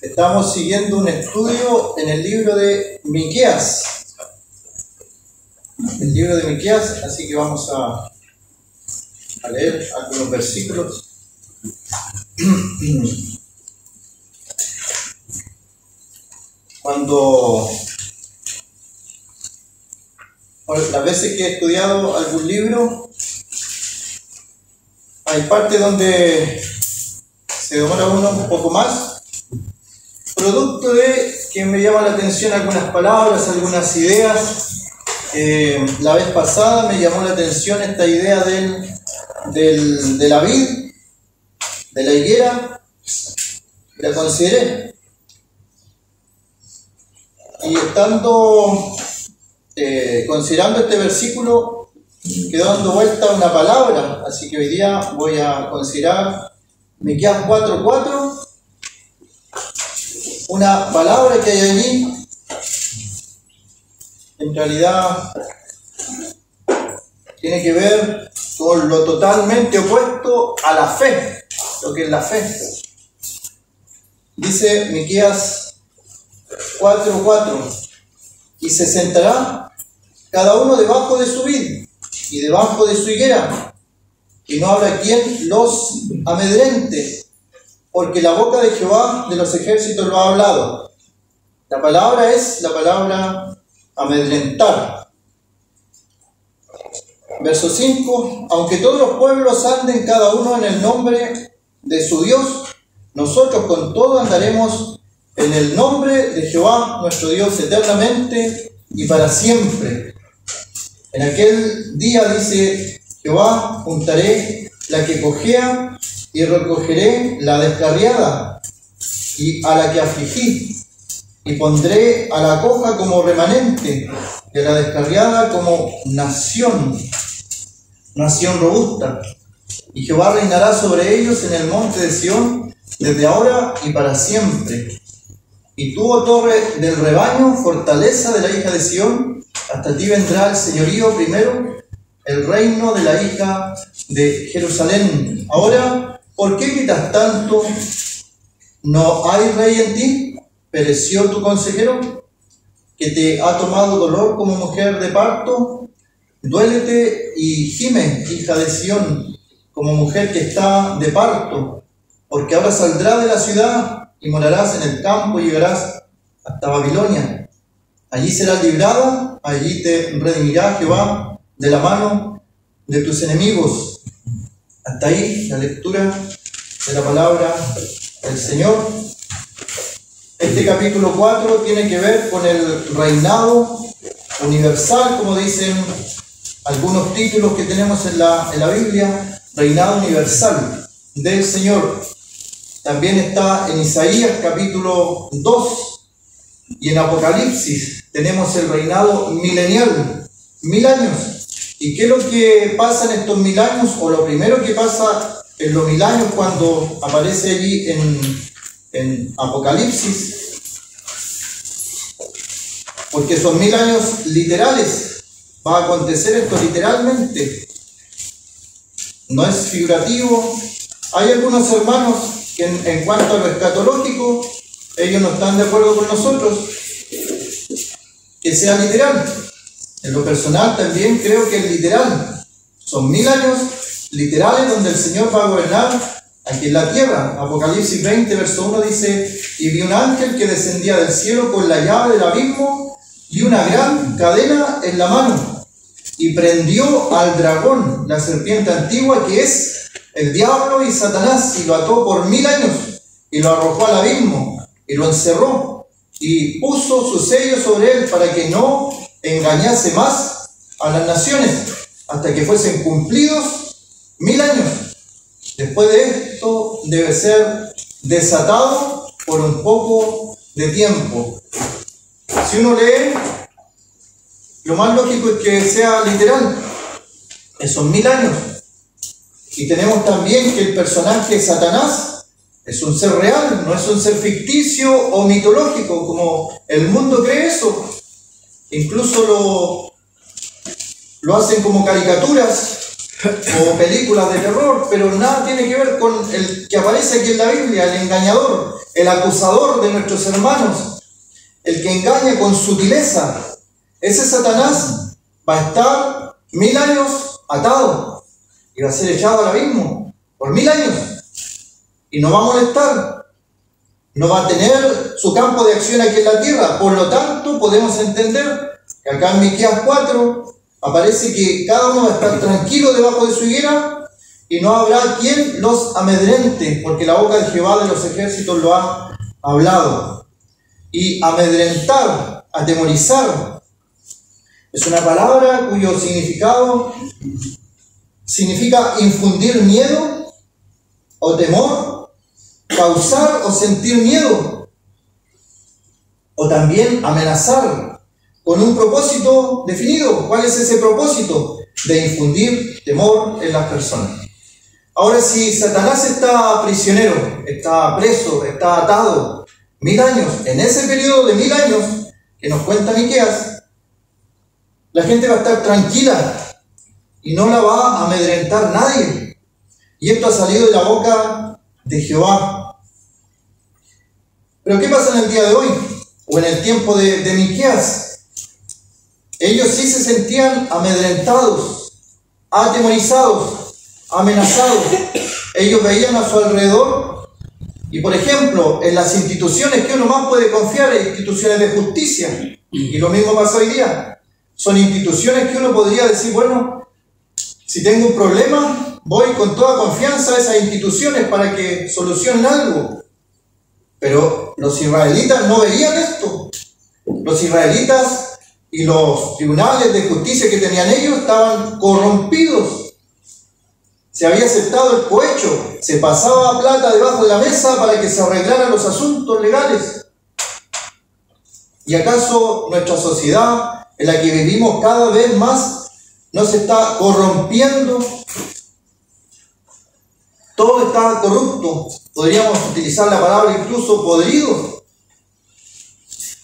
Estamos siguiendo un estudio en el libro de Miqueas. El libro de Miqueas, así que vamos a leer algunos versículos. Las veces que he estudiado algún libro, hay partes donde se demora uno un poco más, producto de que me llama la atención algunas palabras, algunas ideas. La vez pasada me llamó la atención esta idea de la vid, de la higuera, la consideré. Y estando considerando este versículo, quedó dando vuelta una palabra, así que hoy día voy a considerar Miqueas 4:4, una palabra que hay allí. En realidad tiene que ver con lo totalmente opuesto a la fe, lo que es la fe. Dice Miqueas 4:4: y se sentará cada uno debajo de su vid y debajo de su higuera, y no habrá quien los amedrente, porque la boca de Jehová de los ejércitos lo ha hablado. La palabra es la palabra amedrentar. Verso 5: aunque todos los pueblos anden cada uno en el nombre de su Dios, nosotros con todo andaremos en el nombre de Jehová nuestro Dios eternamente y para siempre. En aquel día, dice Jehová, juntaré la que cojea y recogeré la descarriada y a la que afligí, y pondré a la coja como remanente y a la descarriada como nación robusta. Y Jehová reinará sobre ellos en el monte de Sión desde ahora y para siempre. Y tú, oh torre del rebaño, fortaleza de la hija de Sión, hasta ti vendrá el señorío primero, el reino de la hija de Jerusalén. Ahora, ¿por qué gritas tanto? ¿No hay rey en ti? ¿Pereció tu consejero, que te ha tomado dolor como mujer de parto? Duélete y gime, hija de Sión, como mujer que está de parto, porque ahora saldrá de la ciudad y morarás en el campo y llegarás hasta Babilonia. Allí serás librada, allí te redimirá Jehová de la mano de tus enemigos. Hasta ahí la lectura de la palabra del Señor. Este capítulo 4 tiene que ver con el reinado universal, como dicen algunos títulos que tenemos en la Biblia, reinado universal del Señor. También está en Isaías capítulo 2 y en Apocalipsis tenemos el reinado milenial, 1000 años. ¿Y qué es lo que pasa en estos 1000 años? O lo primero que pasa en los 1000 años cuando aparece allí en Apocalipsis, porque son 1000 años literales, va a acontecer esto literalmente, no es figurativo. Hay algunos hermanos que en cuanto a lo escatológico, ellos no están de acuerdo con nosotros que sea literal. En lo personal también creo que es literal. Son 1000 años literales donde el Señor va a gobernar aquí en la tierra. Apocalipsis 20, verso 1 dice: y vi un ángel que descendía del cielo con la llave del abismo y una gran cadena en la mano, y prendió al dragón, la serpiente antigua, que es el diablo y Satanás, y lo ató por 1000 años, y lo arrojó al abismo, y lo encerró, y puso su sello sobre él, para que no engañase más a las naciones, hasta que fuesen cumplidos 1000 años. Después de esto debe ser desatado por un poco de tiempo. Si uno lee, lo más lógico es que sea literal, esos 1000 años. Y tenemos también que el personaje Satanás es un ser real, no es un ser ficticio o mitológico, como el mundo cree eso. Incluso lo hacen como caricaturas o películas de terror, pero nada tiene que ver con el que aparece aquí en la Biblia, el engañador, el acusador de nuestros hermanos, el que engaña con sutileza. Ese Satanás va a estar 1000 años atado y va a ser echado al abismo por 1000 años y no va a molestar, no va a tener su campo de acción aquí en la tierra. Por lo tanto, podemos entender que acá en Miqueas 4 aparece que cada uno va a estar tranquilo debajo de su higuera y no habrá quien los amedrente, porque la boca de Jehová de los ejércitos lo ha hablado. Y amedrentar, atemorizar, es una palabra cuyo significado significa infundir miedo o temor, causar o sentir miedo, o también amenazar con un propósito definido. ¿Cuál es ese propósito? De infundir temor en las personas. Ahora, si Satanás está prisionero, está preso, está atado 1000 años, en ese periodo de 1000 años que nos cuenta Miqueas, la gente va a estar tranquila y no la va a amedrentar nadie. Y esto ha salido de la boca de Jehová. Pero ¿qué pasa en el día de hoy? O en el tiempo de Miqueas. Ellos sí se sentían amedrentados, atemorizados, amenazados. Ellos veían a su alrededor y, por ejemplo, en las instituciones que uno más puede confiar, instituciones de justicia, y lo mismo pasa hoy día. Son instituciones que uno podría decir, bueno, si tengo un problema, voy con toda confianza a esas instituciones para que solucionen algo. Pero los israelitas no veían esto. Los israelitas y los tribunales de justicia que tenían ellos estaban corrompidos. Se había aceptado el cohecho, se pasaba plata debajo de la mesa para que se arreglaran los asuntos legales. ¿Y acaso nuestra sociedad, en la que vivimos cada vez más, no se está corrompiendo? Todo está corrupto. Podríamos utilizar la palabra incluso podrido,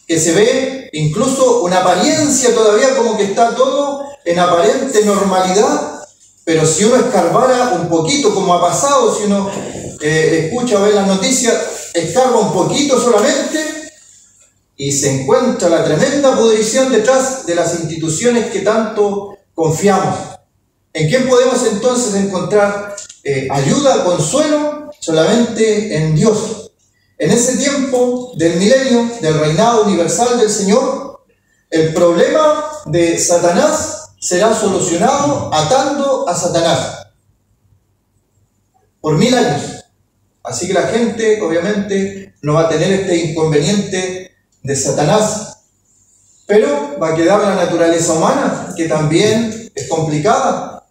que se ve incluso una apariencia todavía como que está todo en aparente normalidad, pero si uno escarbara un poquito, como ha pasado, si uno escucha o ve las noticias, escarba un poquito solamente y se encuentra la tremenda pudrición detrás de las instituciones que tanto confiamos. ¿En quién podemos entonces encontrar ayuda, consuelo? Solamente en Dios. En ese tiempo del milenio, del reinado universal del Señor, el problema de Satanás será solucionado atando a Satanás por 1000 años. Así que la gente obviamente no va a tener este inconveniente de Satanás, pero va a quedar la naturaleza humana, que también es complicada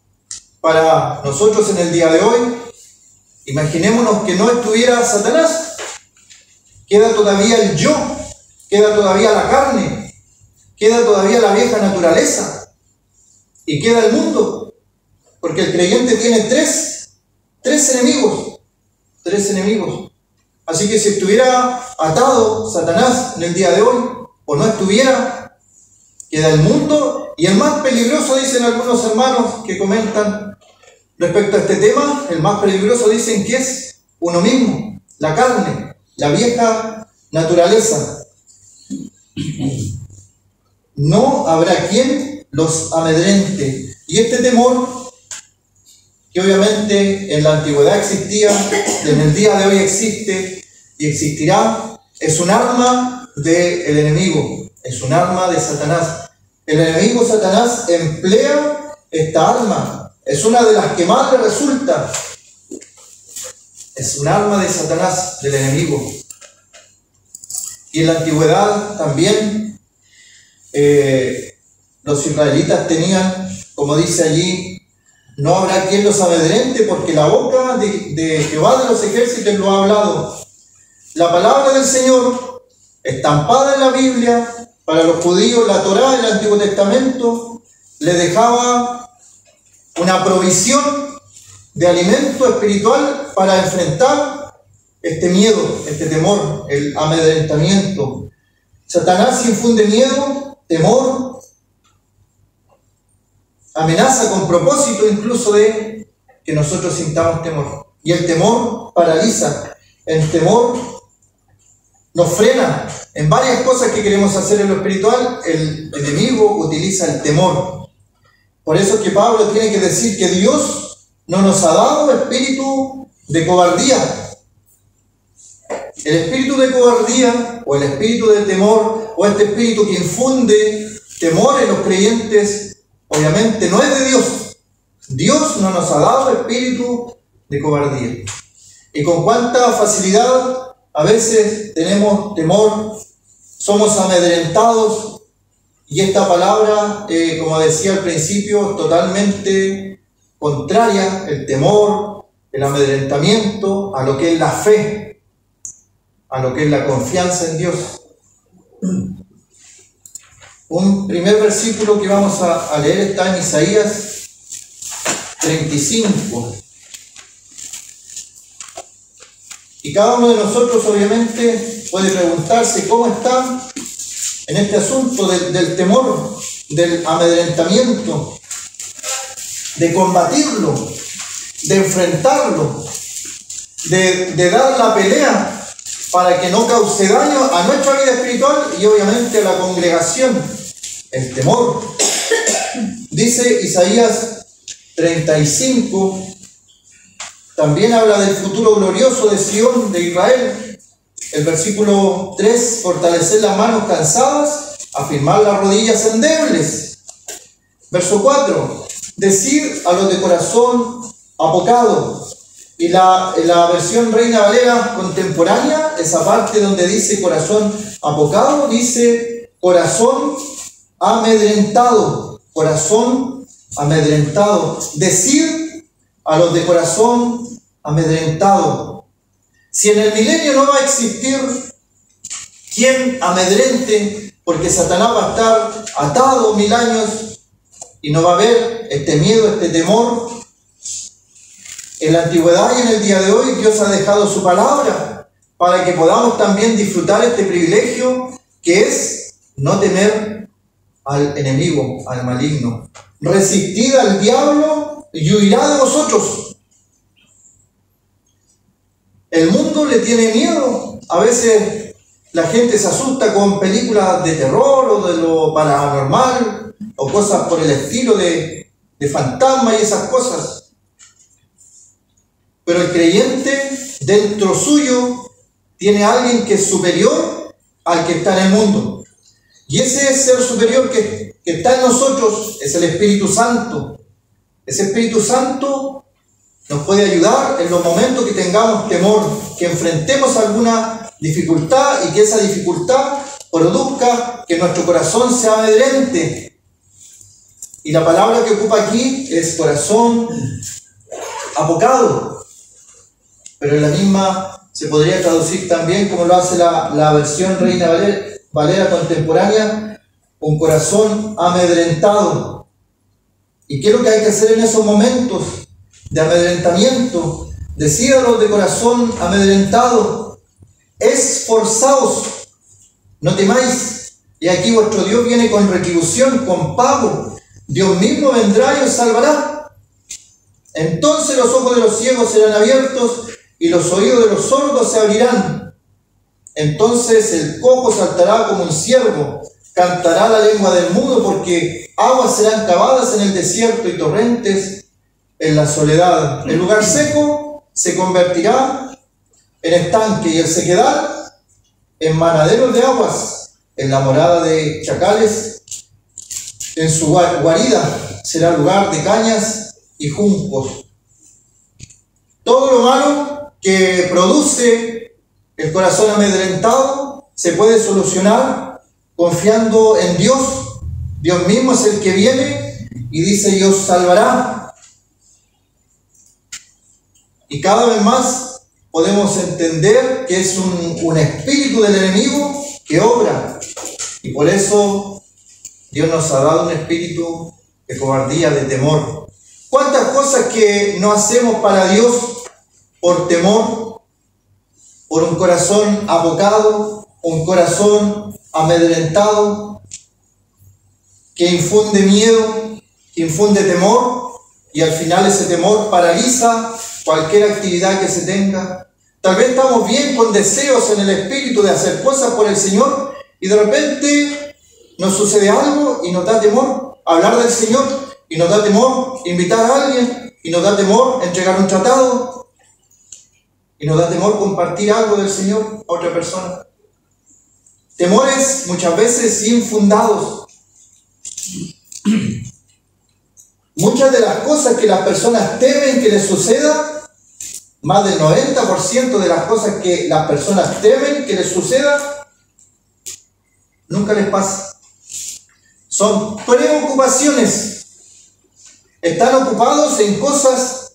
para nosotros en el día de hoy. Imaginémonos que no estuviera Satanás. Queda todavía el yo, queda todavía la carne, queda todavía la vieja naturaleza y queda el mundo, porque el creyente tiene tres enemigos, Así que si estuviera atado Satanás en el día de hoy, o no estuviera, queda el mundo, y el más peligroso, dicen algunos hermanos que comentan respecto a este tema, el más peligroso dicen que es uno mismo, la carne, la vieja naturaleza. No habrá quien los amedrente. Y este temor, que obviamente en la antigüedad existía, en el día de hoy existe y existirá, es un arma del enemigo, es un arma de Satanás. El enemigo Satanás emplea esta arma, es una de las que más le resulta. Es un arma de Satanás, del enemigo. Y en la antigüedad también los israelitas tenían, como dice allí, no habrá quien los amedrente, porque la boca de Jehová de los ejércitos lo ha hablado. La palabra del Señor, estampada en la Biblia, para los judíos, la Torá, el Antiguo Testamento, le dejaba una provisión de alimento espiritual para enfrentar este miedo, este temor, el amedrentamiento. Satanás infunde miedo, temor amenaza con propósito incluso de que nosotros sintamos temor. Y el temor paraliza, el temor nos frena en varias cosas que queremos hacer en lo espiritual. El enemigo utiliza el temor. Por eso es que Pablo tiene que decir que Dios no nos ha dado espíritu de cobardía. El espíritu de cobardía o el espíritu de temor o este espíritu que infunde temor en los creyentes, obviamente no es de Dios. Dios no nos ha dado espíritu de cobardía. Y con cuánta facilidad a veces tenemos temor, somos amedrentados, y esta palabra, como decía al principio, totalmente contraria, el temor, el amedrentamiento, a lo que es la fe, a lo que es la confianza en Dios. Un primer versículo que vamos a leer está en Isaías 35. Y cada uno de nosotros obviamente puede preguntarse cómo está en este asunto del temor, del amedrentamiento, de combatirlo, de enfrentarlo, de dar la pelea para que no cause daño a nuestra vida espiritual y obviamente a la congregación. El temor. Dice Isaías 35, también habla del futuro glorioso de Sión, de Israel. El versículo 3, fortalecer las manos cansadas, afirmar las rodillas endebles. Verso 4, decir a los de corazón apocado. Y la versión Reina Valera contemporánea, esa parte donde dice corazón apocado, dice corazón amedrentado. Corazón amedrentado. Decir a los de corazón amedrentado. Si en el milenio no va a existir quien amedrente, porque Satanás va a estar atado 1000 años y no va a haber este miedo, este temor. En la antigüedad y en el día de hoy Dios ha dejado su palabra para que podamos también disfrutar este privilegio que es no temer al enemigo, al maligno. Resistid al diablo y huirá de vosotros. El mundo le tiene miedo. A veces la gente se asusta con películas de terror o de lo paranormal o cosas por el estilo de fantasmas y esas cosas. Pero el creyente dentro suyo tiene a alguien que es superior al que está en el mundo. Y ese ser superior que está en nosotros es el Espíritu Santo. Ese Espíritu Santo nos puede ayudar en los momentos que tengamos temor, que enfrentemos alguna dificultad y que esa dificultad produzca que nuestro corazón se amedrente. Y la palabra que ocupa aquí es corazón apocado. Pero en la misma se podría traducir también, como lo hace la versión Reina Valera contemporánea, un corazón amedrentado. ¿Y qué es lo que hay que hacer en esos momentos de amedrentamiento? Decid a los de corazón amedrentado, esforzaos, no temáis, y aquí vuestro Dios viene con retribución, con pago. Dios mismo vendrá y os salvará. Entonces los ojos de los ciegos serán abiertos y los oídos de los sordos se abrirán. Entonces el cojo saltará como un ciervo, cantará la lengua del mudo, porque aguas serán cavadas en el desierto y torrentes en la soledad. El lugar seco se convertirá en estanque y el sequedal en manaderos de aguas. En la morada de chacales, en su guarida, será lugar de cañas y juncos. Todo lo malo que produce el corazón amedrentado se puede solucionar confiando en Dios. Dios mismo es el que viene y dice: y os salvará. Y cada vez más podemos entender que es un espíritu del enemigo que obra. Y por eso Dios nos ha dado un espíritu de cobardía, de temor. ¿Cuántas cosas que no hacemos para Dios por temor, por un corazón apocado, un corazón amedrentado, que infunde miedo, que infunde temor y al final ese temor paraliza cualquier actividad que se tenga. Tal vez estamos bien con deseos en el espíritu de hacer cosas por el Señor y de repente nos sucede algo y nos da temor hablar del Señor, y nos da temor invitar a alguien, y nos da temor entregar un tratado, y nos da temor compartir algo del Señor a otra persona. Temores muchas veces infundados. Muchas de las cosas que las personas temen que les suceda, más del 90% de las cosas que las personas temen que les suceda, nunca les pasa. Son preocupaciones. Están ocupados en cosas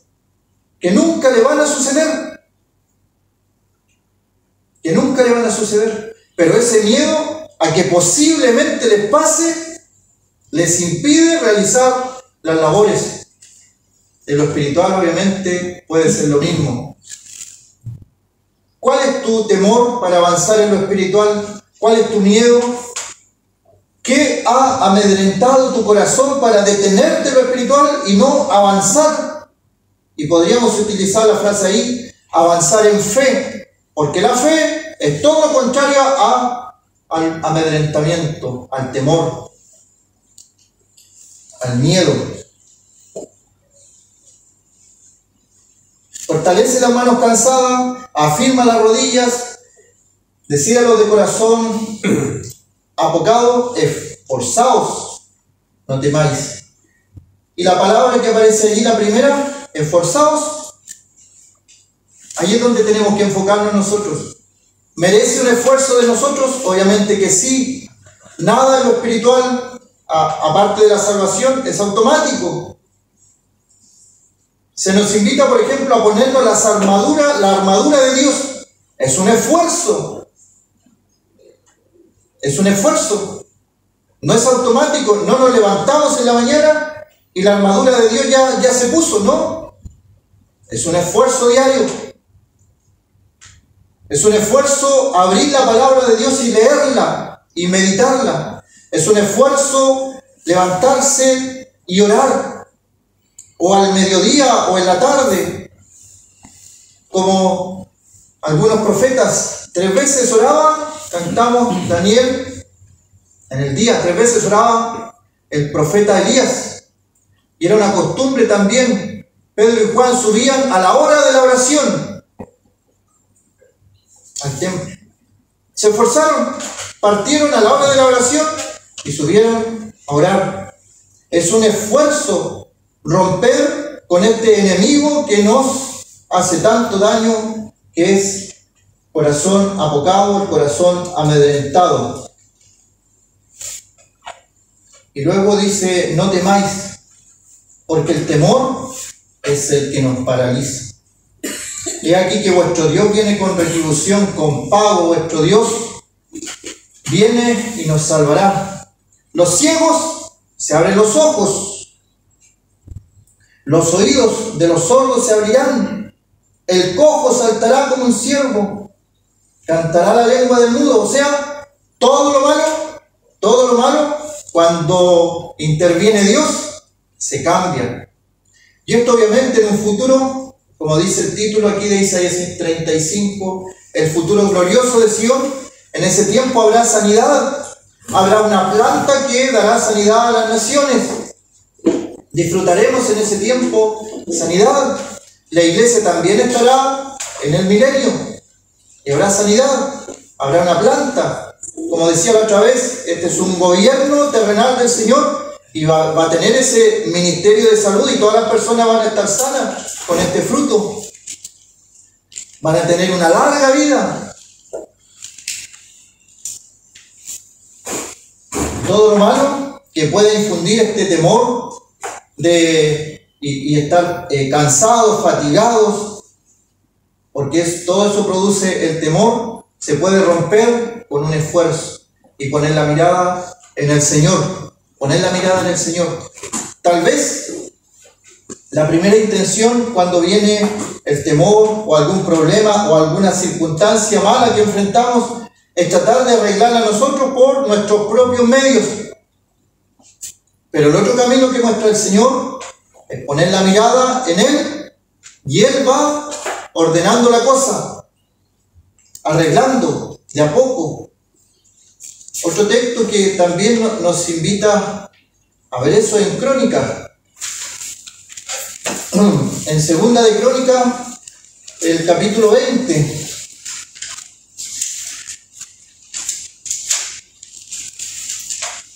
que nunca le van a suceder. Que nunca le van a suceder. Pero ese miedo a que posiblemente les pase, les impide realizar las labores. En lo espiritual, obviamente, puede ser lo mismo. ¿Cuál es tu temor para avanzar en lo espiritual? ¿Cuál es tu miedo? ¿Qué ha amedrentado tu corazón para detenerte en lo espiritual y no avanzar? Y podríamos utilizar la frase ahí, avanzar en fe, porque la fe es todo lo contrario al amedrentamiento, al temor, al miedo. Fortalece las manos cansadas, afirma las rodillas, decídalo de corazón apocado, esforzaos, no temáis. Y la palabra que aparece allí, la primera, esforzaos, ahí es donde tenemos que enfocarnos nosotros. ¿Merece un esfuerzo de nosotros? Obviamente que sí. Nada en lo espiritual, aparte de la salvación, es automático. Se nos invita, por ejemplo, a ponernos la armadura de Dios. Es un esfuerzo. Es un esfuerzo. No es automático. No nos levantamos en la mañana y la armadura de Dios ya se puso, ¿no? Es un esfuerzo diario. Es un esfuerzo abrir la palabra de Dios y leerla y meditarla. Es un esfuerzo levantarse y orar. O al mediodía o en la tarde. Como algunos profetas 3 veces oraban. Cantamos Daniel en el día, 3 veces oraba el profeta Elías. Y era una costumbre también. Pedro y Juan subían a la hora de la oración al templo. Se esforzaron, partieron a la hora de la oración y subieron a orar. Es un esfuerzo romper con este enemigo que nos hace tanto daño, que es corazón apocado, el corazón amedrentado. Y luego dice, no temáis, porque el temor es el que nos paraliza. Y aquí que vuestro Dios viene con retribución, con pago. Vuestro Dios viene y nos salvará. Los ciegos se abren los ojos. Los oídos de los sordos se abrirán. El cojo saltará como un ciervo. Cantará la lengua del mudo. O sea, todo lo malo, cuando interviene Dios, se cambia. Y esto obviamente en un futuro, como dice el título aquí de Isaías 35, el futuro glorioso de Sion, en ese tiempo habrá sanidad, habrá una planta que dará sanidad a las naciones. Disfrutaremos en ese tiempo sanidad. La iglesia también estará en el milenio. Y habrá sanidad, habrá una planta. Como decía la otra vez, este es un gobierno terrenal del Señor y va a tener ese ministerio de salud y todas las personas van a estar sanas con este fruto. Van a tener una larga vida. Todo lo malo que pueda infundir este temor y estar cansados, fatigados, porque todo eso produce el temor, se puede romper con un esfuerzo y poner la mirada en el Señor. Poner la mirada en el Señor. Tal vez la primera intención cuando viene el temor o algún problema o alguna circunstancia mala que enfrentamos es tratar de arreglarla nosotros por nuestros propios medios. Pero el otro camino que muestra el Señor es poner la mirada en Él y Él va ordenando la cosa, arreglando de a poco. Otro texto que también nos invita a ver eso en Crónicas. En Segunda de Crónicas, el capítulo 20.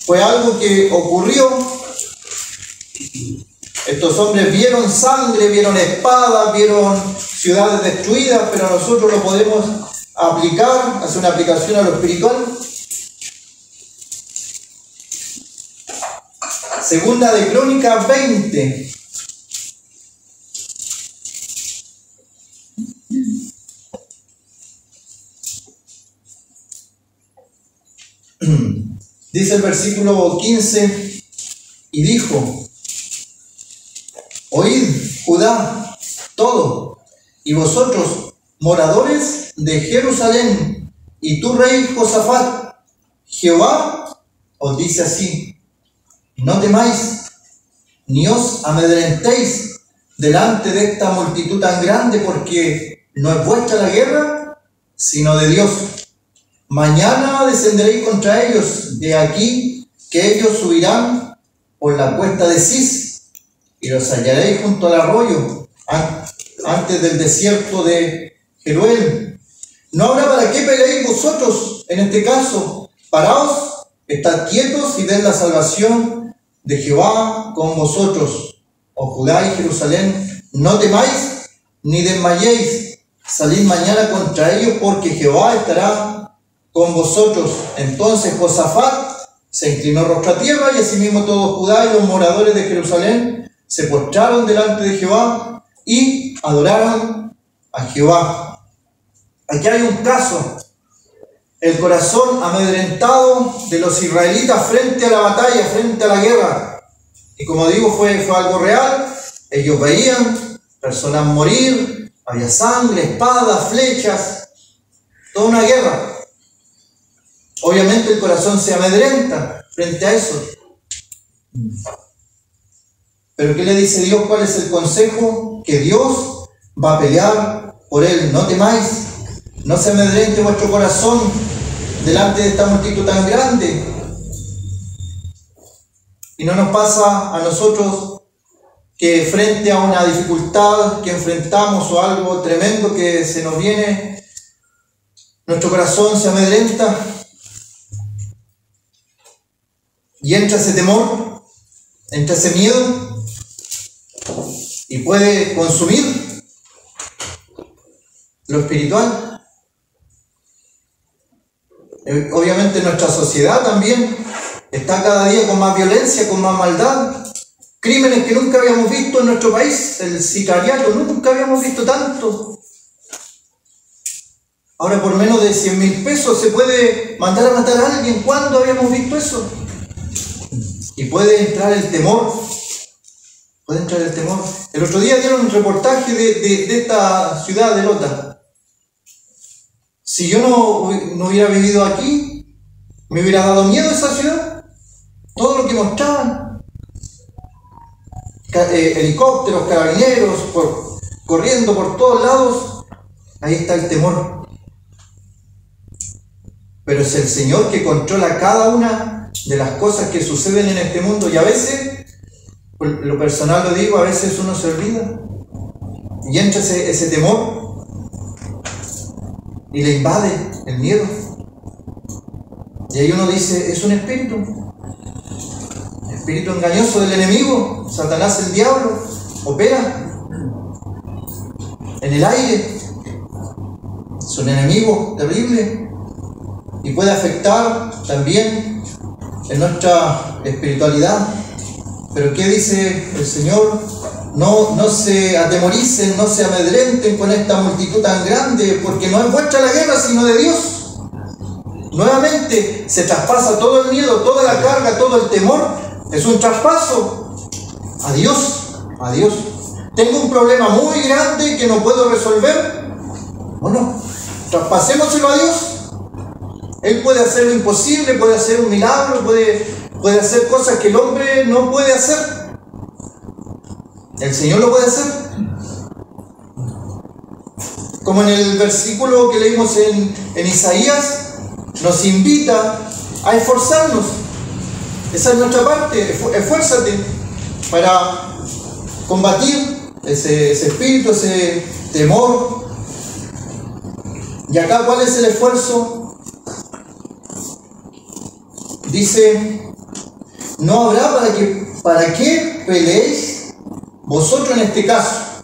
Fue algo que ocurrió. Estos hombres vieron sangre, vieron espadas, vieron ciudades destruidas, pero nosotros lo podemos aplicar, hacer una aplicación a lo espiritual. Segunda de Crónicas 20. Dice el versículo 15, y dijo: oíd, Judá, todo, y vosotros, moradores de Jerusalén, y tú, rey Josafat, Jehová os dice así: no temáis, ni os amedrentéis delante de esta multitud tan grande, porque no es vuestra la guerra, sino de Dios. Mañana descenderéis contra ellos, de aquí que ellos subirán por la cuesta de Cis, y los hallaréis junto al arroyo, antes del desierto de Jeruel. No habrá para qué peleéis vosotros en este caso. Paraos, estad quietos y den la salvación de Jehová con vosotros. Oh Judá y Jerusalén, no temáis ni desmayéis. Salid mañana contra ellos, porque Jehová estará con vosotros. Entonces Josafat se inclinó rostro a tierra, y asimismo todo Judá y los moradores de Jerusalén se postraron delante de Jehová y adoraron a Jehová. Aquí hay un caso: el corazón amedrentado de los israelitas frente a la batalla, frente a la guerra. Y como digo, fue algo real. Ellos veían personas morir, había sangre, espadas, flechas, toda una guerra. Obviamente el corazón se amedrenta frente a eso. Pero ¿qué le dice Dios? ¿Cuál es el consejo? Que Dios va a pelear por él. No temáis, no se amedrente vuestro corazón delante de esta multitud tan grande. Y no nos pasa a nosotros que frente a una dificultad que enfrentamos o algo tremendo que se nos viene, nuestro corazón se amedrenta y entra ese temor, entra ese miedo y puede consumir lo espiritual. Obviamente nuestra sociedad también está cada día con más violencia, con más maldad, crímenes que nunca habíamos visto en nuestro país, el sicariato, nunca habíamos visto tanto. Ahora por menos de 100.000 pesos se puede mandar a matar a alguien. ¿Cuándo habíamos visto eso? Y puede entrar el temor. Puede entrar el temor. El otro día dieron un reportaje de esta ciudad de Lota. Si yo no hubiera vivido aquí, me hubiera dado miedo esa ciudad. Todo lo que mostraban. Helicópteros, carabineros, corriendo por todos lados. Ahí está el temor. Pero es el Señor que controla cada una de las cosas que suceden en este mundo. Y a veces, por lo personal lo digo, a veces uno se olvida. Y entra ese temor. Y le invade el miedo. Y ahí uno dice, es un espíritu. Espíritu engañoso del enemigo. Satanás, el diablo, opera en el aire. Es un enemigo terrible. Y puede afectar también en nuestra espiritualidad. Pero ¿qué dice el Señor? No se atemoricen, no se amedrenten con esta multitud tan grande, porque no es vuestra la guerra, sino de Dios. Nuevamente se traspasa todo el miedo, toda la carga, todo el temor. Es un traspaso a Dios, a Dios. Tengo un problema muy grande que no puedo resolver. Bueno, traspasémoselo a Dios. Él puede hacer lo imposible, puede hacer un milagro, puede puede hacer cosas que el hombre no puede hacer. El Señor lo puede hacer. Como en el versículo que leímos en Isaías, nos invita a esforzarnos. Esa es nuestra parte. Esfuérzate para combatir ese espíritu, ese temor. Y acá, ¿cuál es el esfuerzo? Dice, no habrá para que peleéis vosotros en este caso.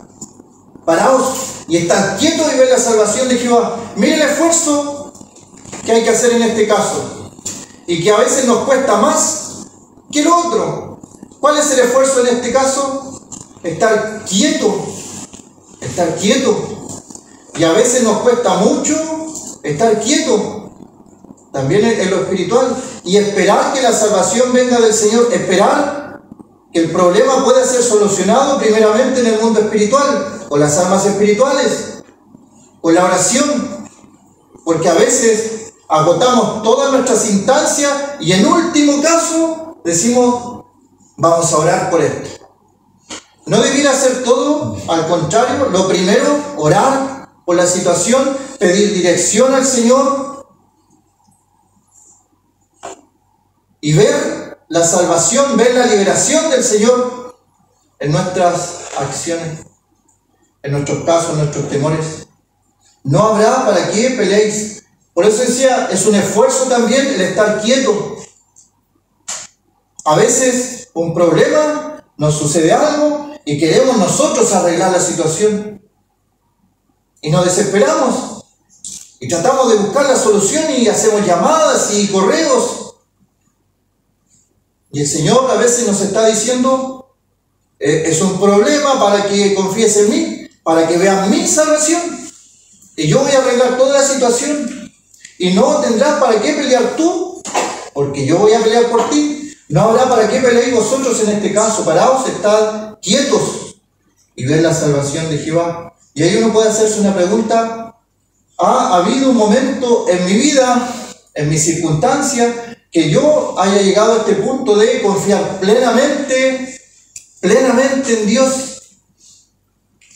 Paraos y estad quietos y ver la salvación de Jehová. Mire el esfuerzo que hay que hacer en este caso. Y que a veces nos cuesta más que el otro. ¿Cuál es el esfuerzo en este caso? Estar quieto. Estar quieto. Y a veces nos cuesta mucho estar quieto. También en lo espiritual. Y esperar que la salvación venga del Señor. Esperar que el problema pueda ser solucionado primeramente en el mundo espiritual, con las armas espirituales, con la oración, porque a veces agotamos todas nuestras instancias y en último caso decimos, vamos a orar por esto. No debiera ser todo, al contrario, lo primero, orar por la situación, pedir dirección al Señor y ver la salvación, ver la liberación del Señor en nuestras acciones, en nuestros casos, en nuestros temores. No habrá para qué peleéis. Por eso decía, es un esfuerzo también el estar quieto. A veces un problema, nos sucede algo y queremos nosotros arreglar la situación. Y nos desesperamos y tratamos de buscar la solución y hacemos llamadas y correos. Y el Señor a veces nos está diciendo, es un problema para que confíes en mí, para que veas mi salvación. Y yo voy a arreglar toda la situación. Y no tendrás para qué pelear tú, porque yo voy a pelear por ti. No habrá para qué peleéis vosotros en este caso. Paraos, estad quietos y ver la salvación de Jehová. Y ahí uno puede hacerse una pregunta. ¿Ha habido un momento en mi vida, en mi circunstancia, que yo haya llegado a este punto de confiar plenamente en Dios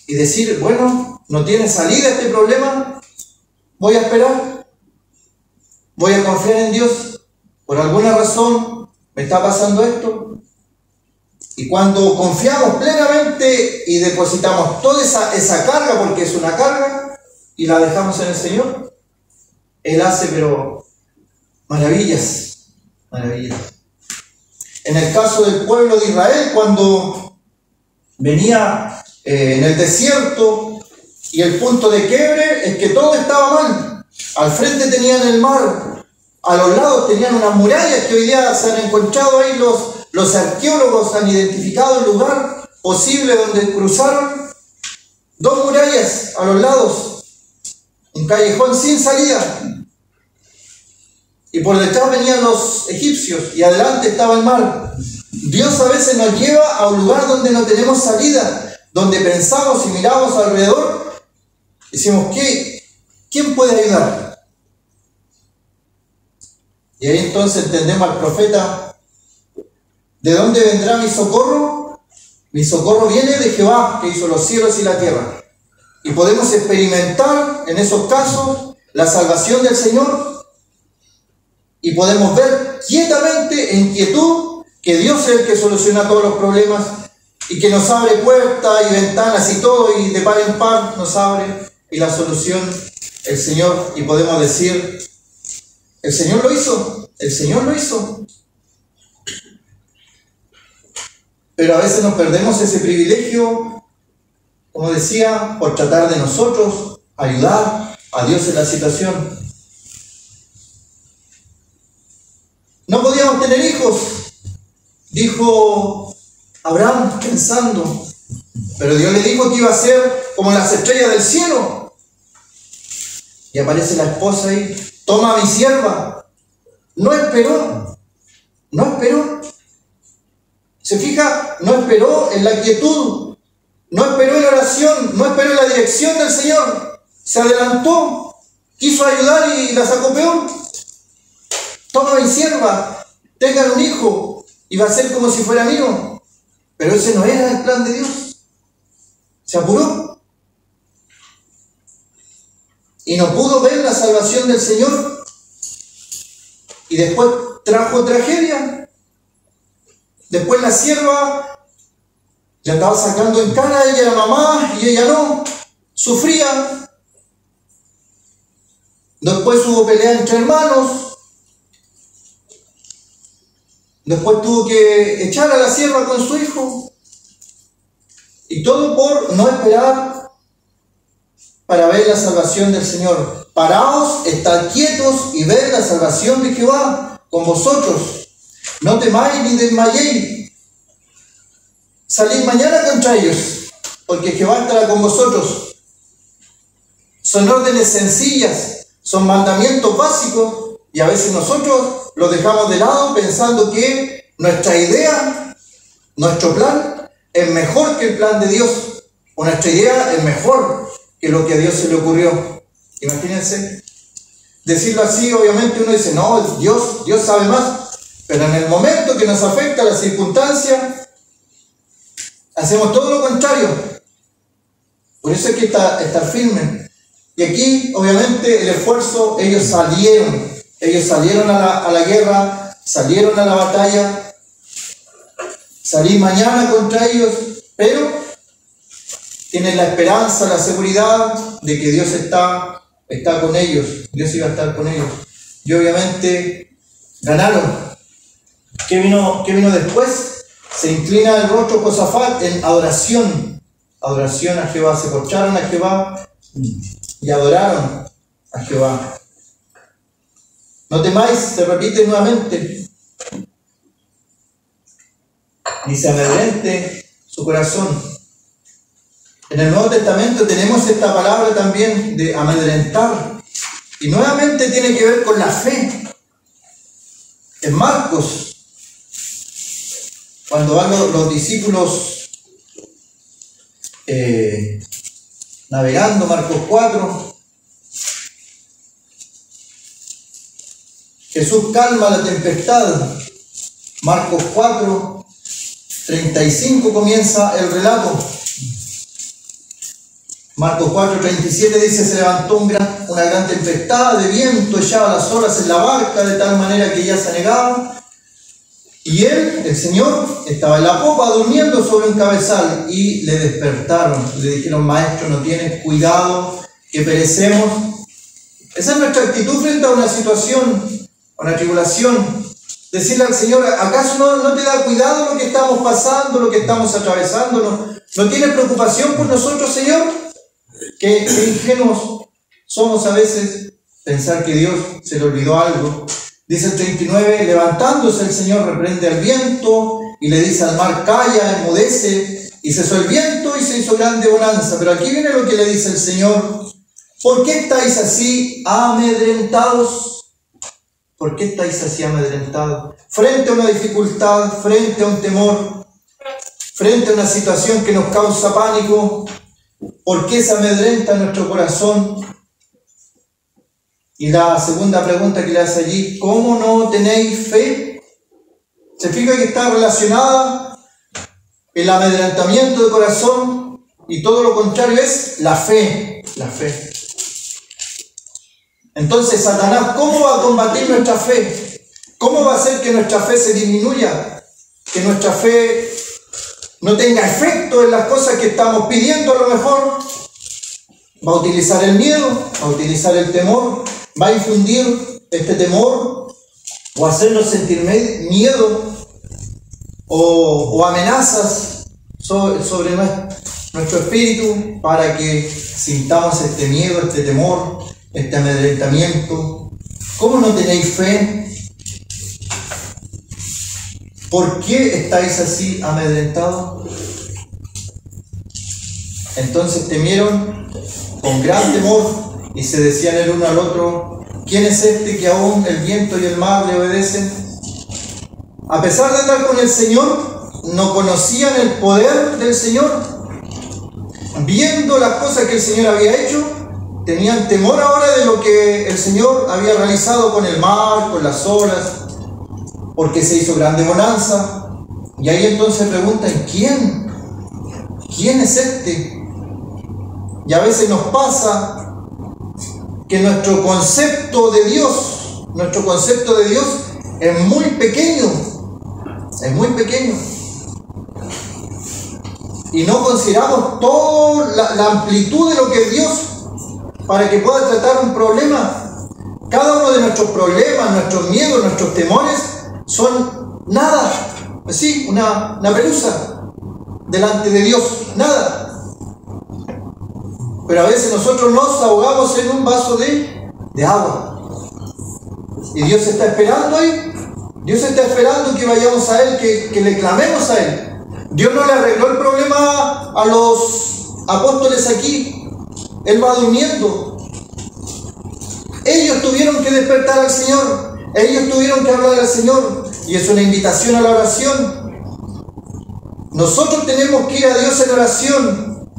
y decir, bueno, no tiene salida este problema, voy a esperar, voy a confiar en Dios, por alguna razón me está pasando esto? Y cuando confiamos plenamente y depositamos toda esa carga, porque es una carga, y la dejamos en el Señor, Él hace pero maravillas. En el caso del pueblo de Israel, cuando venía en el desierto y el punto de quiebre es que todo estaba mal. Al frente tenían el mar, a los lados tenían unas murallas que hoy día se han encontrado ahí, los arqueólogos han identificado el lugar posible donde cruzaron. 2 murallas a los lados, un callejón sin salida. Y por detrás venían los egipcios y adelante estaba el mar. Dios a veces nos lleva a un lugar donde no tenemos salida, donde pensamos y miramos alrededor y decimos, ¿quién puede ayudar? Y ahí entonces entendemos al profeta, ¿de dónde vendrá mi socorro? Mi socorro viene de Jehová, que hizo los cielos y la tierra. Y podemos experimentar en esos casos la salvación del Señor. Y podemos ver quietamente, en quietud, que Dios es el que soluciona todos los problemas y que nos abre puertas y ventanas y todo, y de par en par nos abre, y la solución el Señor. Y podemos decir, el Señor lo hizo, el Señor lo hizo. Pero a veces nos perdemos ese privilegio, como decía, por tratar de nosotros ayudar a Dios en la situación. No podíamos tener hijos, dijo Abraham pensando, pero Dios le dijo que iba a ser como las estrellas del cielo. Y aparece la esposa ahí, toma a mi sierva. No esperó. Se fija, no esperó en la quietud, no esperó en la oración, no esperó en la dirección del Señor. Se adelantó, quiso ayudar y la sacó peor. Toma a mi sierva. tengan un hijo y va a ser como si fuera mío. Pero ese no era el plan de Dios. Se apuró y no pudo ver la salvación del Señor, y después trajo tragedia. Después la sierva le estaba sacando en cara, ella era mamá y ella no, sufría. Después hubo pelea entre hermanos. Después tuvo que echar a la sierva con su hijo. Y todo por no esperar para ver la salvación del Señor. Paraos, estad quietos y ved la salvación de Jehová con vosotros. No temáis ni desmayéis. Salid mañana contra ellos, porque Jehová estará con vosotros. Son órdenes sencillas, son mandamientos básicos, y a veces nosotros los dejamos de lado pensando que nuestra idea, nuestro plan, es mejor que el plan de Dios, o nuestra idea es mejor que lo que a Dios se le ocurrió. Imagínense, decirlo así, obviamente uno dice, no, Dios sabe más, pero en el momento que nos afecta la circunstancia, hacemos todo lo contrario. Por eso hay que estar firme. Y aquí, obviamente, el esfuerzo, ellos salieron a la guerra, salieron a la batalla, salir mañana contra ellos, pero tienen la esperanza, la seguridad de que Dios está con ellos, Dios iba a estar con ellos. Y obviamente ganaron. ¿Qué vino después? Se inclina el rostro Josafat en adoración a Jehová, se postraron a Jehová y adoraron a Jehová. No temáis, se repite nuevamente, ni se amedrente su corazón. En el Nuevo Testamento tenemos esta palabra también de amedrentar, y nuevamente tiene que ver con la fe. En Marcos, cuando van los discípulos navegando, Marcos 4, Jesús calma la tempestad. Marcos 4, 35 comienza el relato. Marcos 4, 37 dice, se levantó una gran tempestad de viento, echaba las olas en la barca de tal manera que ya se anegaba. Y él, el Señor, estaba en la popa durmiendo sobre un cabezal, y le despertaron. Le dijeron, maestro, ¿no tienes cuidado que perecemos? Esa es nuestra actitud frente a una situación, a una tribulación. Decirle al Señor, ¿acaso no te da cuidado lo que estamos pasando, lo que estamos atravesando? ¿No tienes preocupación por nosotros, Señor? Qué ingenuos somos a veces pensar que Dios se le olvidó algo. Dice el 39, levantándose el Señor reprende al viento y le dice al mar, calla, enmudece, y cesó el viento y se hizo grande bonanza. Pero aquí viene lo que le dice el Señor, ¿por qué estáis así amedrentados? ¿Por qué estáis así amedrentados? Frente a una dificultad, frente a un temor, frente a una situación que nos causa pánico, ¿por qué se amedrenta nuestro corazón? Y la segunda pregunta que le hace allí, ¿cómo no tenéis fe? Se fija que está relacionada el amedrentamiento de corazón, y todo lo contrario es la fe. La fe. Entonces, Satanás, ¿cómo va a combatir nuestra fe? ¿Cómo va a hacer que nuestra fe se disminuya? Que nuestra fe no tenga efecto en las cosas que estamos pidiendo a lo mejor. Va a utilizar el miedo, va a utilizar el temor, va a infundir este temor o hacernos sentir miedo o amenazas sobre nuestro espíritu para que sintamos este miedo, este temor, este amedrentamiento. ¿Cómo no tenéis fe? ¿Por qué estáis así amedrentados? Entonces temieron con gran temor y se decían el uno al otro, ¿quién es este que aún el viento y el mar le obedecen? A pesar de andar con el Señor, no conocían el poder del Señor. Viendo las cosas que el Señor había hecho, tenían temor ahora de lo que el Señor había realizado con el mar, con las olas. porque se hizo grande bonanza. Y ahí entonces preguntan, ¿quién? ¿Quién es este? Y a veces nos pasa que nuestro concepto de Dios es muy pequeño. Es muy pequeño. Y no consideramos toda la amplitud de lo que es Dios para que pueda tratar un problema. Cada uno de nuestros problemas, nuestros miedos, nuestros temores son nada. Sí, una pelusa delante de Dios, nada. Pero a veces nosotros nos ahogamos en un vaso de agua. Y Dios está esperando ahí. Dios está esperando que vayamos a Él, que le clamemos a Él. Dios no le arregló el problema a los apóstoles aquí. Él va durmiendo. Ellos tuvieron que despertar al Señor. Ellos tuvieron que hablar al Señor. Y es una invitación a la oración. Nosotros tenemos que ir a Dios en oración.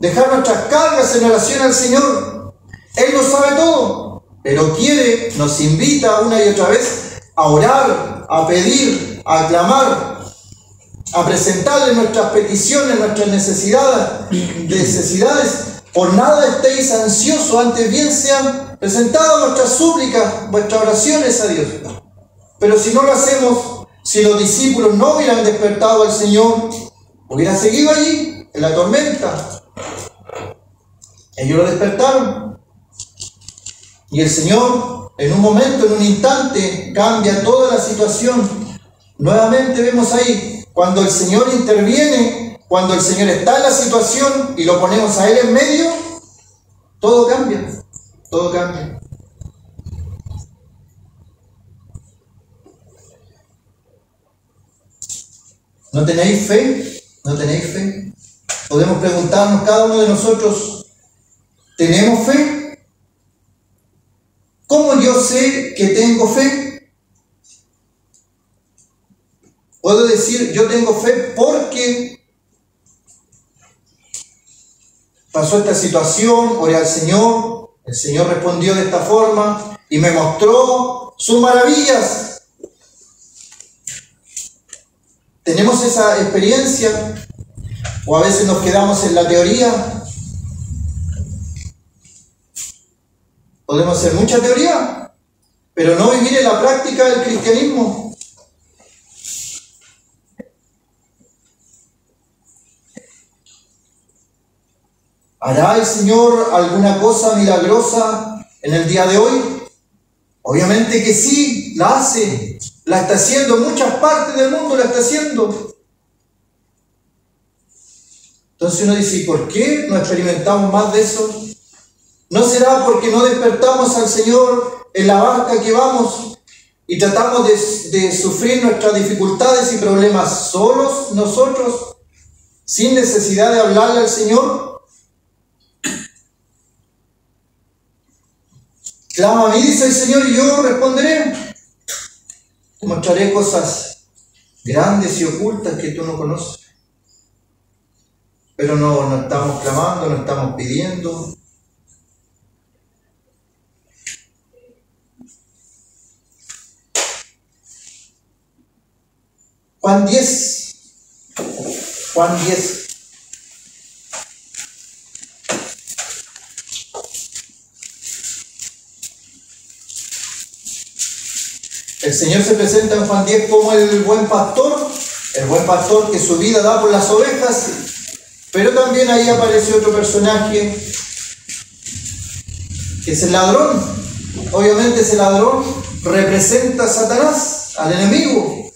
Dejar nuestras cargas en oración al Señor. Él lo sabe todo. Pero quiere, nos invita una y otra vez a orar, a pedir, a clamar, a presentarle nuestras peticiones, nuestras necesidades. Por nada estéis ansiosos, antes bien sean presentadas nuestras súplicas, vuestras oraciones a Dios. Pero si no lo hacemos, si los discípulos no hubieran despertado al Señor, hubieran seguido allí, en la tormenta. Ellos lo despertaron. Y el Señor, en un momento, en un instante, cambia toda la situación. Nuevamente vemos ahí, cuando el Señor interviene, cuando el Señor está en la situación y lo ponemos a Él en medio, todo cambia, todo cambia. ¿No tenéis fe? ¿No tenéis fe? Podemos preguntarnos cada uno de nosotros, ¿tenemos fe? ¿Cómo yo sé que tengo fe? Puedo decir, yo tengo fe porque pasó esta situación, oré al Señor, el Señor respondió de esta forma y me mostró sus maravillas. ¿Tenemos esa experiencia? ¿O a veces nos quedamos en la teoría? Podemos hacer mucha teoría, pero no vivir en la práctica del cristianismo. ¿Hará el Señor alguna cosa milagrosa en el día de hoy? Obviamente que sí, la hace, la está haciendo, en muchas partes del mundo la está haciendo. Entonces uno dice, ¿y por qué no experimentamos más de eso? ¿No será porque no despertamos al Señor en la barca que vamos y tratamos de sufrir nuestras dificultades y problemas solos nosotros, sin necesidad de hablarle al Señor? Clama a mí, dice el Señor, y yo responderé. Te mostraré cosas grandes y ocultas que tú no conoces. Pero no estamos clamando, no estamos pidiendo. Juan 10. Juan 10. El Señor se presenta en Juan 10 como el buen pastor que su vida da por las ovejas, pero también ahí aparece otro personaje que es el ladrón. Obviamente ese ladrón representa a Satanás, al enemigo.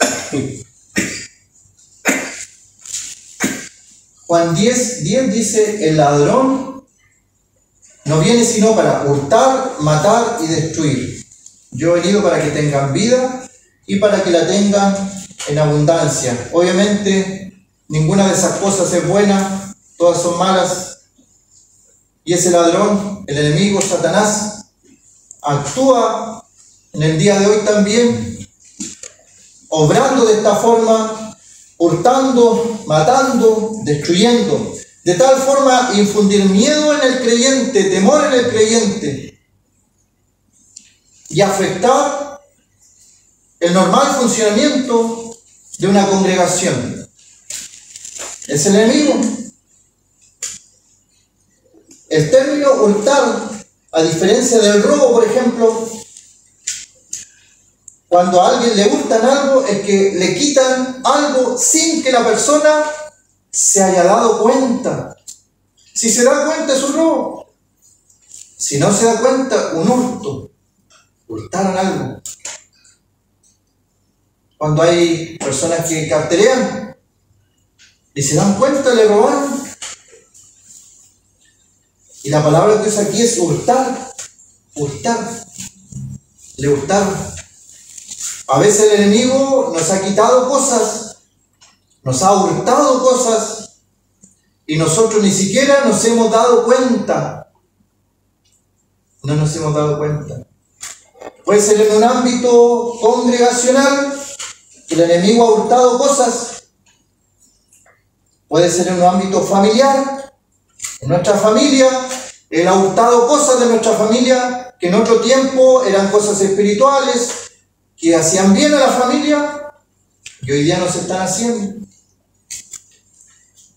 Juan 10:10 dice, el ladrón no viene sino para hurtar, matar y destruir. Yo he venido para que tengan vida y para que la tengan en abundancia. Obviamente, ninguna de esas cosas es buena, todas son malas. Y ese ladrón, el enemigo, Satanás, actúa en el día de hoy también, obrando de esta forma, hurtando, matando, destruyendo. De tal forma, infundir miedo en el creyente, temor en el creyente. Y afectar el normal funcionamiento de una congregación. Es el enemigo. El término hurtar, a diferencia del robo, por ejemplo, cuando a alguien le hurtan algo, es que le quitan algo sin que la persona se haya dado cuenta. Si se da cuenta, es un robo. Si no se da cuenta, un hurto. Hurtaron algo. Cuando hay personas que carterean y se dan cuenta, le robaron. Y la palabra que usa aquí es hurtar. Hurtar. Le hurtaron. A veces el enemigo nos ha quitado cosas, nos ha hurtado cosas y nosotros ni siquiera nos hemos dado cuenta. No nos hemos dado cuenta. Puede ser en un ámbito congregacional que el enemigo ha hurtado cosas. Puede ser en un ámbito familiar. En nuestra familia, él ha hurtado cosas de nuestra familia que en otro tiempo eran cosas espirituales, que hacían bien a la familia y hoy día no se están haciendo.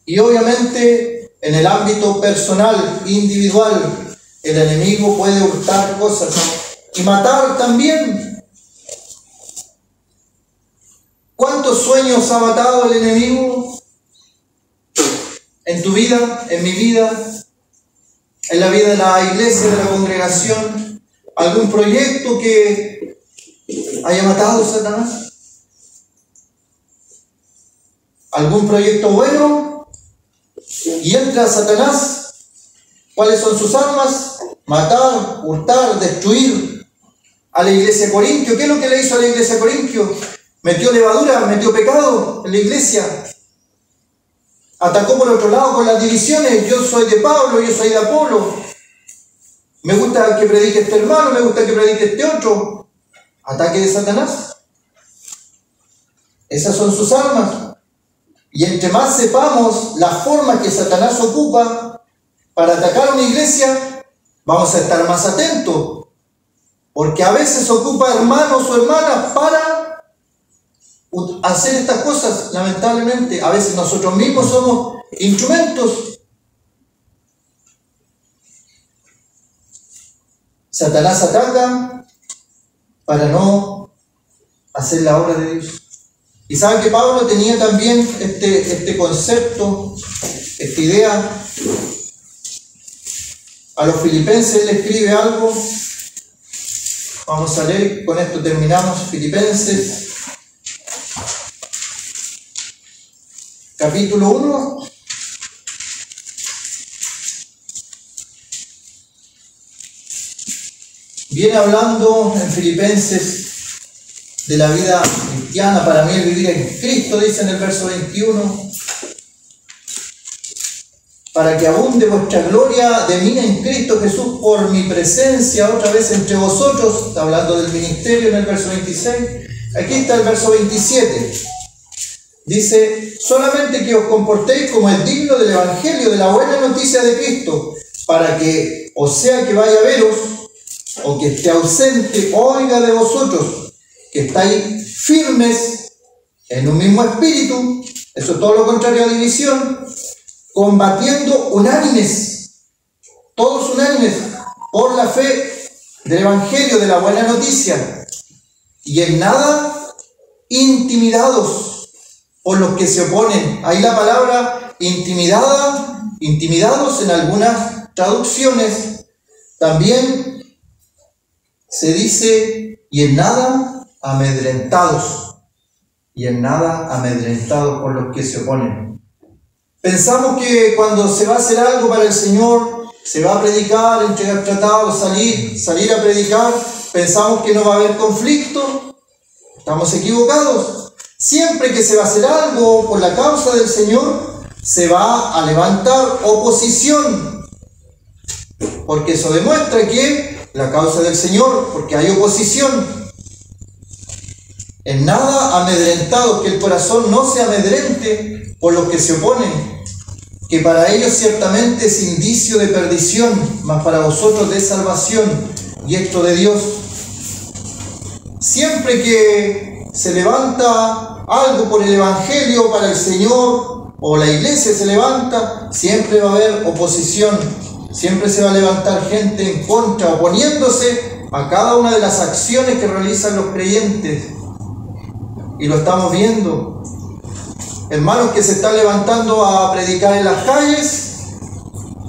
Y obviamente en el ámbito personal, individual, el enemigo puede hurtar cosas y matar también. ¿Cuántos sueños ha matado el enemigo en tu vida, en mi vida, en la vida de la iglesia, de la congregación? ¿Algún proyecto que haya matado Satanás? ¿Algún proyecto bueno? Y entra Satanás. ¿Cuáles son sus armas? Matar, hurtar, destruir. A la iglesia de Corintio, ¿qué es lo que le hizo a la iglesia de Corintio? Metió levadura, metió pecado en la iglesia. Atacó por otro lado con las divisiones. Yo soy de Pablo, yo soy de Apolo. Me gusta que predique este hermano, me gusta que predique este otro. Ataque de Satanás. Esas son sus armas. Y entre más sepamos la forma que Satanás ocupa para atacar a una iglesia, vamos a estar más atentos. Porque a veces ocupa hermanos o hermanas para hacer estas cosas, lamentablemente. A veces nosotros mismos somos instrumentos. Satanás ataca para no hacer la obra de Dios. Y saben que Pablo tenía también este concepto, esta idea. A los filipenses le escribe algo. Vamos a leer, con esto terminamos. Filipenses, capítulo 1. Viene hablando en Filipenses de la vida cristiana. Para mí el vivir en Cristo, dice en el verso 21, para que abunde vuestra gloria de mí en Cristo Jesús por mi presencia otra vez entre vosotros. Está hablando del ministerio en el verso 26. Aquí está el verso 27. Dice: solamente que os comportéis como es digno del evangelio, de la buena noticia de Cristo, para que, o sea que vaya a veros, o que esté ausente, oiga de vosotros, que estáis firmes en un mismo espíritu. Eso es todo lo contrario a división. Combatiendo unánimes, todos unánimes, por la fe del evangelio, de la buena noticia, y en nada intimidados por los que se oponen. Ahí la palabra intimidados en algunas traducciones también se dice, y en nada amedrentados, y en nada amedrentados por los que se oponen. Pensamos que cuando se va a hacer algo para el Señor, se va a predicar, entregar tratados, salir a predicar, pensamos que no va a haber conflicto. Estamos equivocados. Siempre que se va a hacer algo por la causa del Señor, se va a levantar oposición. Porque eso demuestra que la causa del Señor, porque hay oposición. En nada amedrentados, que el corazón no se amedrente por los que se oponen, que para ellos ciertamente es indicio de perdición, mas para vosotros de salvación, y esto de Dios. Siempre que se levanta algo por el Evangelio para el Señor, o la iglesia se levanta, siempre va a haber oposición, siempre se va a levantar gente en contra, oponiéndose a cada una de las acciones que realizan los creyentes. Y lo estamos viendo. Hermanos que se están levantando a predicar en las calles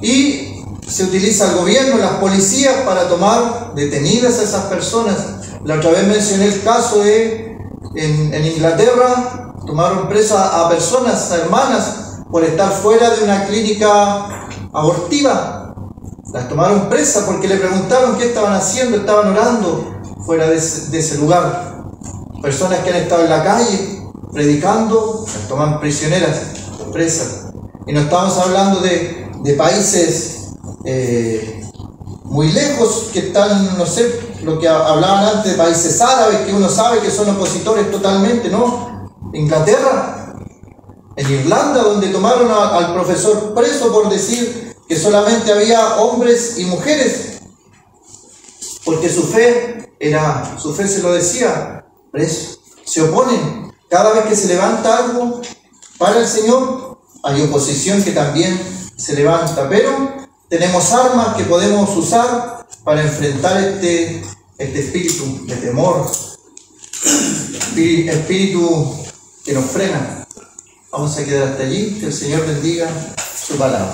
y se utiliza el gobierno, las policías para tomar detenidas a esas personas. La otra vez mencioné el caso de en Inglaterra, tomaron presa a personas, a hermanas, por estar fuera de una clínica abortiva. Las tomaron presas porque le preguntaron qué estaban haciendo, estaban orando fuera de ese lugar. Personas que han estado en la calle predicando, las toman prisioneras, presas. Y no estamos hablando de países muy lejos que están, no sé, lo que hablaban antes de países árabes, que uno sabe que son opositores totalmente, ¿no? Inglaterra, en Irlanda, donde tomaron al profesor preso por decir que solamente había hombres y mujeres, porque su fe se lo decía, preso. Se oponen. Cada vez que se levanta algo para el Señor, hay oposición que también se levanta, pero tenemos armas que podemos usar para enfrentar este espíritu de temor, espíritu que nos frena. Vamos a quedar hasta allí. Que el Señor bendiga su palabra.